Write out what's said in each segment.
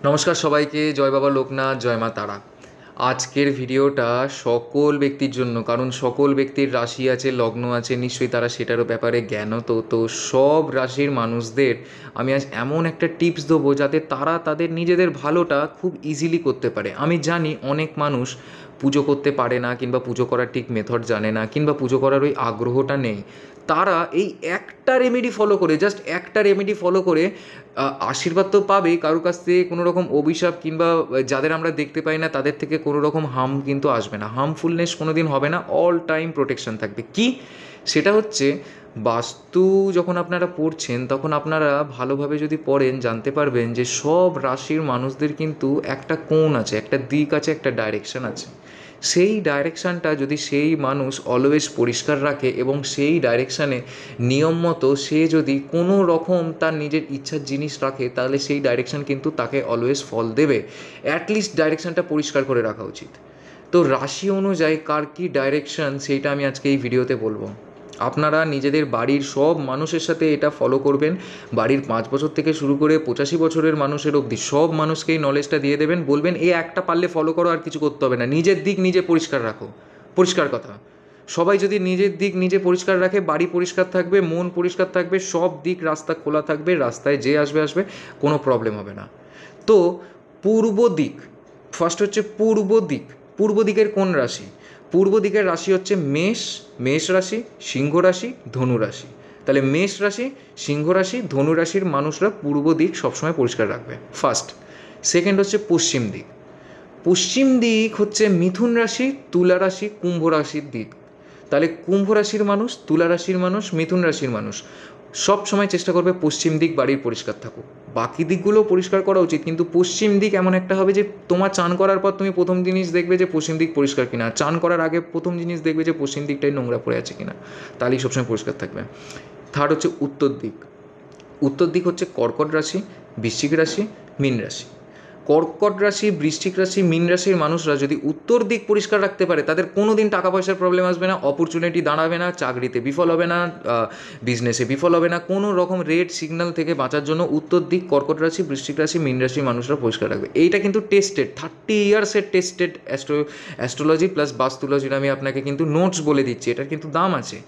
নমস্কার সবাইকে, জয় বাবা লোকনাথ, জয় মা তারা। আজকের ভিডিওটা সকল ব্যক্তির জন্য, কারণ সকল ব্যক্তির রাশি আছে, লগ্ন আছে, নিশ্চয়ই তারা সেটারও ব্যাপারে জ্ঞানত। তো সব রাশির মানুষদের আমি আজ এমন একটা টিপস দেবো যাতে তারা তাদের নিজেদের ভালোটা খুব ইজিলি করতে পারে। আমি জানি অনেক মানুষ পুজো করতে পারে না, কিংবা পুজো করার ঠিক মেথড জানে না, কিংবা পুজো করার ওই আগ্রহটা নেই। তারা এই একটা রেমেডি ফলো করে, জাস্ট একটা রেমেডি ফলো করে আশীর্বাদ তো পাবেই, কারোর কাছ থেকে কোনো রকম অভিশাপ কিংবা যাদের আমরা দেখতে পাই না তাদের থেকে কোনো রকম হার্ম কিন্তু আসবে না, হার্মফুলনেস কোনো দিন হবে না, অল টাইম প্রোটেকশন থাকবে। কি সেটা হচ্ছে, বাস্তু যখন আপনারা পড়ছেন তখন আপনারা ভালোভাবে যদি পড়েন জানতে পারবেন যে সব রাশির মানুষদের কিন্তু একটা কোণ আছে, একটা দিক আছে, একটা ডাইরেকশন আছে। সেই ডাইরেকশানটা যদি সেই মানুষ অলওয়েজ পরিষ্কার রাখে এবং সেই ডাইরেকশানে নিয়ম মতো সে যদি কোনো রকম তার নিজের ইচ্ছার জিনিস রাখে, তাহলে সেই ডাইরেকশান কিন্তু তাকে অলওয়েজ ফল দেবে। অ্যাটলিস্ট ডাইরেকশানটা পরিষ্কার করে রাখা উচিত। তো রাশি অনুযায়ী কার কী ডাইরেকশান সেইটা আমি আজকে এই ভিডিওতে বলবো। আপনারা নিজেদের বাড়ির সব মানুষের সাথে এটা ফলো করবেন। বাড়ির 5 বছর থেকে শুরু করে 85 বছরের মানুষের অবধি সব মানুষকেই নলেজটা দিয়ে দেবেন। বলবেন এই একটা পারলে ফলো করো, আর কিছু করতে হবে না, নিজের দিক নিজে পরিষ্কার রাখো। পরিষ্কার কথা, সবাই যদি নিজের দিক নিজে পরিষ্কার রাখে, বাড়ি পরিষ্কার থাকবে, মন পরিষ্কার থাকবে, সব দিক রাস্তা খোলা থাকবে, রাস্তায় যে আসবে আসবে, কোনো প্রবলেম হবে না। তো পূর্ব দিক, ফার্স্ট হচ্ছে পূর্ব দিক। পূর্ব দিকের কোন রাশি? পূর্ব দিকের রাশি হচ্ছে মেষ রাশি, সিংহ রাশি, ধনু রাশি। তাহলে মেষ রাশি, সিংহ রাশি, ধনু রাশির মানুষরা পূর্ব দিক সবসময় পরিষ্কার রাখবে, ফার্স্ট। সেকেন্ড হচ্ছে পশ্চিম দিক। পশ্চিম দিক হচ্ছে মিথুন রাশি, তুলা রাশি, কুম্ভ রাশির দিক। তাহলে কুম্ভ রাশির মানুষ, তুলা রাশির মানুষ, মিথুন রাশির মানুষ সব সময় চেষ্টা করবে পশ্চিম দিক বাড়ির পরিষ্কার থাকুক। বাকি দিকগুলোও পরিষ্কার করা উচিত, কিন্তু পশ্চিম দিক এমন একটা হবে যে তোমার চান করার পর তুমি প্রথম জিনিস দেখবে যে পশ্চিম দিক পরিষ্কার কিনা, চান করার আগে প্রথম জিনিস দেখবে যে পশ্চিম দিকটাই নোংরা পড়ে আছে কিনা, তাহলেই সবসময় পরিষ্কার থাকবে। থার্ড হচ্ছে উত্তর দিক। উত্তর দিক হচ্ছে কর্কট রাশি, বৃশ্চিক রাশি, মীন রাশি। কর্কট রাশি, বৃশ্চিক রাশি, মীন রাশির মানুষরা যদি উত্তর দিক পরিষ্কার রাখতে পারে, তাদের কোনো দিন টাকা পয়সার প্রবলেম আসবে না, অপরচুনিটি দাঁড়াবে না, চাকরিতে বিফল হবে না, বিজনেসে বিফল হবে না। কোনো রকম রেড সিগন্যাল থেকে বাঁচার জন্য উত্তর দিক কর্কট রাশি, বৃশ্চিক রাশি, মীন রাশির মানুষরা পরিষ্কার রাখবে। এইটা কিন্তু টেস্টেড, 30 ইয়ার্সের টেস্টেড অ্যাস্ট্রোলজি প্লাস বাস্তুলজির আমি আপনাকে কিন্তু নোটস বলে দিচ্ছি, এটার কিন্তু দাম আছে,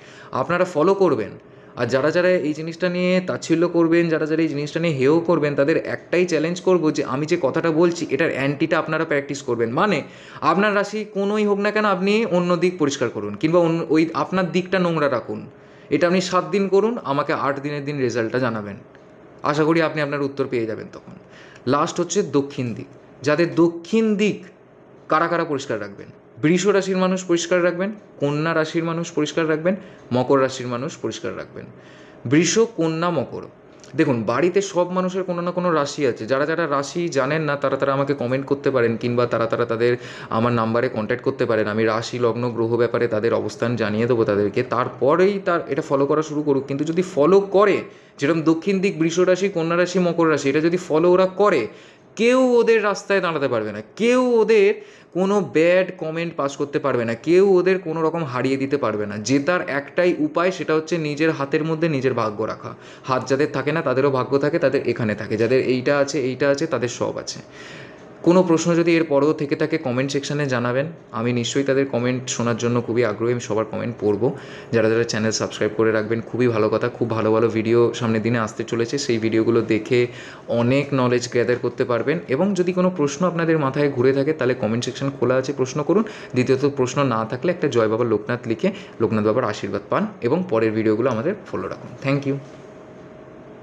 আপনারা ফলো করবেন। আর যারা যারা এই জিনিসটা নিয়ে তাচ্ছিল্য করবেন, যারা যারা এই জিনিসটা নিয়ে হেও করবেন, তাদের একটাই চ্যালেঞ্জ করবো যে আমি যে কথাটা বলছি এটার অ্যান্টিটা আপনারা প্র্যাকটিস করবেন। মানে আপনার রাশি কোনোই হোক না কেন, আপনি অন্য দিক পরিষ্কার করুন, কিংবা ওই আপনার দিকটা নোংরা রাখুন। এটা আপনি 7 দিন করুন, আমাকে 8 দিনের দিন রেজাল্টটা জানাবেন। আশা করি আপনি আপনার উত্তর পেয়ে যাবেন তখন। লাস্ট হচ্ছে দক্ষিণ দিক। যাদের দক্ষিণ দিক কারা কারা পরিষ্কার রাখবেন? বৃষ রাশির মানুষ পরিষ্কার রাখবেন, কন্যা রাশির মানুষ পরিষ্কার রাখবেন, মকর রাশির মানুষ পরিষ্কার রাখবেন। বৃষ, কন্যা, মকর। দেখুন, বাড়িতে সব মানুষের কোনো না কোনো রাশি আছে। যারা যারা রাশি জানেন না তারা তারা আমাকে কমেন্ট করতে পারেন, কিংবা তারা তারা তাদের আমার নাম্বারে কন্ট্যাক্ট করতে পারেন। আমি রাশি, লগ্ন, গ্রহ ব্যাপারে তাদের অবস্থান জানিয়ে দেবো তাদেরকে, তারপরেই তার এটা ফলো করা শুরু করুক। কিন্তু যদি ফলো করে, যেরকম দক্ষিণ দিক বৃষ রাশি, কন্যা রাশি, মকর রাশি, এটা যদি ফলো ওরা করে, কেউ ওদের রাস্তায় দাঁড়াতে পারবে না, কেউ ওদের কোনো ব্যাড কমেন্ট পাস করতে পারবে না, কেউ ওদের কোনো রকম হারিয়ে দিতে পারবে না। জেতার একটাই উপায়, সেটা হচ্ছে নিজের হাতের মধ্যে নিজের ভাগ্য রাখা। হাত যাদের থাকে না তাদেরও ভাগ্য থাকে, তাদের এখানে থাকে। যাদের এইটা আছে তাদের সব আছে। কোনো প্রশ্ন যদি এর পরেও থেকে থাকে কমেন্ট সেকশানে জানাবেন, আমি নিশ্চয়ই তাদের কমেন্ট শোনার জন্য খুবই আগ্রহী, আমি সবার কমেন্ট পড়ব। যারা যারা চ্যানেল সাবস্ক্রাইব করে রাখবেন খুবই ভালো কথা। খুব ভালো ভালো ভিডিও সামনের দিনে আসতে চলেছে, সেই ভিডিওগুলো দেখে অনেক নলেজ গ্যাদার করতে পারবেন। এবং যদি কোনো প্রশ্ন আপনাদের মাথায় ঘুরে থাকে তাহলে কমেন্ট সেকশন খোলা আছে, প্রশ্ন করুন। দ্বিতীয়ত, প্রশ্ন না থাকলে একটা জয় বাবা লোকনাথ লিখে লোকনাথ বাবার আশীর্বাদ পান এবং পরের ভিডিওগুলো আমাদের ফলো রাখুন। Thank you.